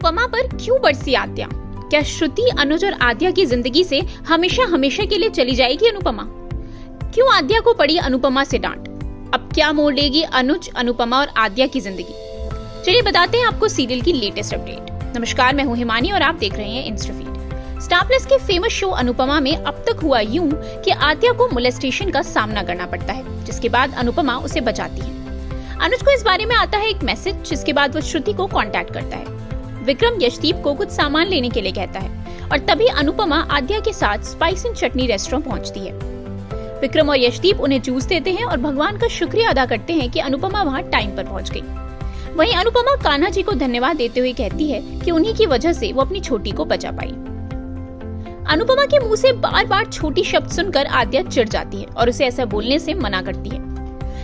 अनुपमा पर क्यों बरसी आद्या? क्या श्रुति, अनुज और आद्या की जिंदगी से हमेशा हमेशा के लिए चली जाएगी अनुपमा? क्यों आद्या को पड़ी अनुपमा से डांट? अब क्या मोड़ लेगी अनुज, अनुपमा और आद्या की जिंदगी? चलिए बताते हैं आपको सीरियल की लेटेस्ट अपडेट। नमस्कार, मैं हूं हिमानी और आप देख रहे हैं इंस्टाफीड। स्टार प्लस के फेमस शो अनुपमा में अब तक हुआ यूं कि आद्या को मोलेस्टेशन का सामना करना पड़ता है, जिसके बाद अनुपमा उसे बचाती है। अनुज को इस बारे में आता है एक मैसेज, जिसके बाद वो श्रुति को कांटेक्ट करता है। विक्रम यशदीप को कुछ सामान लेने के लिए कहता है और तभी अनुपमा आद्या के साथ स्पाइस एंड चटनी रेस्टोरेंट पहुंचती है। विक्रम और यशदीप उन्हें जूस देते हैं और भगवान का शुक्रिया अदा करते हैं कि अनुपमा वहां टाइम पर पहुंच गई। वहीं अनुपमा कान्हा जी को धन्यवाद देते हुए कहती है कि उन्हीं की वजह से वो अपनी छोटी को बचा पाई। अनुपमा के मुंह से बार बार छोटी शब्द सुनकर आद्या चिढ़ जाती है और उसे ऐसा बोलने से मना करती है।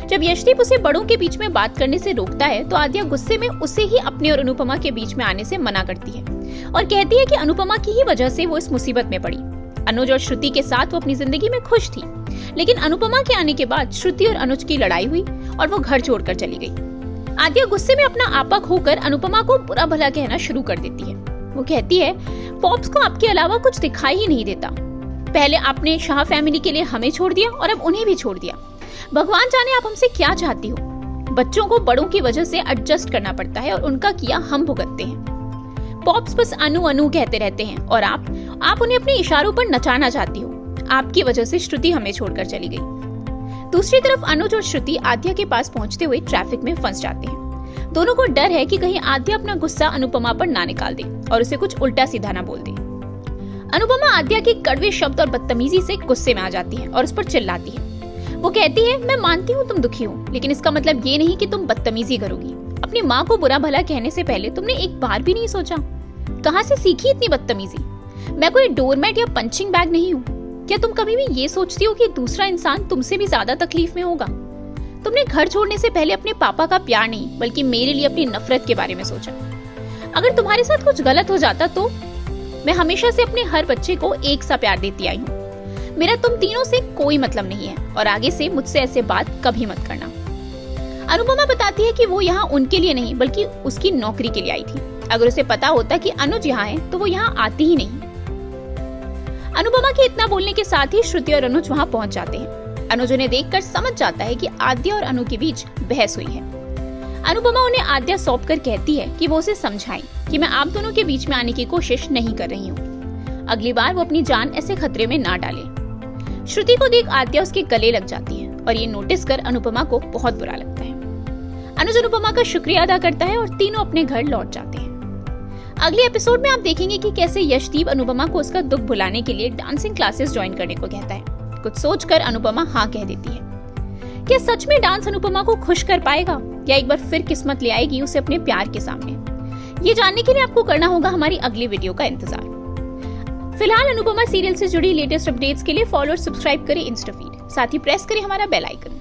जब यशदीप उसे बड़ों के बीच में बात करने से रोकता है तो आद्या गुस्से में उसे ही अपने और अनुपमा के बीच में आने से मना करती है और कहती है कि अनुपमा की ही वजह से वो इस मुसीबत में पड़ी। अनुज और श्रुति के साथ वो अपनी जिंदगी में खुश थी, लेकिन अनुपमा के आने के बाद श्रुति और अनुज की लड़ाई हुई और वो घर छोड़कर चली गई। आद्या गुस्से में अपना आपा खोकर अनुपमा को बुरा भला कहना शुरू कर देती है। वो कहती है, पॉप्स को आपके अलावा कुछ दिखाई ही नहीं देता। पहले आपने शाह फैमिली के लिए हमें छोड़ दिया और अब उन्हें भी छोड़ दिया। भगवान जाने आप हमसे क्या चाहती हो। बच्चों को बड़ों की वजह से एडजस्ट करना पड़ता है और उनका किया हम भुगतते हैं। पॉप्स बस अनु अनु कहते रहते हैं और आप उन्हें अपने इशारों पर नचाना चाहती हो। आपकी वजह से श्रुति हमें छोड़कर चली गई। दूसरी तरफ अनुज और श्रुति आद्या के पास पहुंचते हुए ट्रैफिक में फंस जाते हैं। दोनों को डर है कि कहीं आद्या अपना गुस्सा अनुपमा पर ना निकाल दे और उसे कुछ उल्टा सीधा ना बोल दे। अनुपमा आद्या के कड़वे शब्द और बदतमीजी से गुस्से में आ जाती है और उस पर चिल्लाती है। वो कहती है, मैं मानती हूँ तुम दुखी हो, लेकिन इसका मतलब ये नहीं कि तुम बदतमीजी करोगी। अपनी माँ को बुरा भला कहने से पहले तुमने एक बार भी नहीं सोचा? कहाँ से सीखी इतनी बदतमीजी? मैं कोई डोरमैट या पंचिंग बैग नहीं हूँ। क्या तुम कभी भी ये सोचती हो कि दूसरा इंसान तुमसे भी ज्यादा तकलीफ में होगा? तुमने घर छोड़ने से पहले अपने पापा का प्यार नहीं, बल्कि मेरे लिए अपनी नफरत के बारे में सोचा। अगर तुम्हारे साथ कुछ गलत हो जाता तो? मैं हमेशा से अपने हर बच्चे को एक सा प्यार देती आई हूँ। मेरा तुम तीनों से कोई मतलब नहीं है और आगे से मुझसे ऐसे बात कभी मत करना। अनुपमा बताती है कि वो यहाँ उनके लिए नहीं, बल्कि उसकी नौकरी के लिए आई थी। अगर उसे पता होता कि अनुज यहाँ है तो वो यहाँ आती ही नहीं। अनुपमा के इतना बोलने के साथ ही श्रुति और अनुज वहाँ पहुँच जाते हैं। अनुज उन्हें देखकर समझ जाता है कि आद्या और अनु के बीच बहस हुई है। अनुपमा उन्हें आद्या सौंप कर कहती है कि वो उसे समझाएं कि मैं आप दोनों के बीच में आने की कोशिश नहीं कर रही हूँ। अगली बार वो अपनी जान ऐसे खतरे में ना डाले। श्रुति को देख आद्या उसके गले लग जाती है और ये नोटिस कर अनुपमा को बहुत बुरा लगता है। अनुज अनुपमा का शुक्रिया अदा करता है और तीनों अपने घर लौट जाते हैं। अगले एपिसोड में आप देखेंगे कि कैसे यशदीप अनुपमा को उसका दुख भुलाने के लिए डांसिंग क्लासेस ज्वाइन करने को कहता है। कुछ सोचकर अनुपमा हाँ कह देती है। क्या सच में डांस अनुपमा को खुश कर पाएगा या एक बार फिर किस्मत ले आएगी उसे अपने प्यार के सामने? ये जानने के लिए आपको करना होगा हमारी अगली वीडियो का इंतजार। फिलहाल अनुपमा सीरियल से जुड़ी लेटेस्ट अपडेट्स के लिए फॉलो और सब्सक्राइब करें इंस्टाफीड। साथ ही प्रेस करें हमारा बेल आइकन।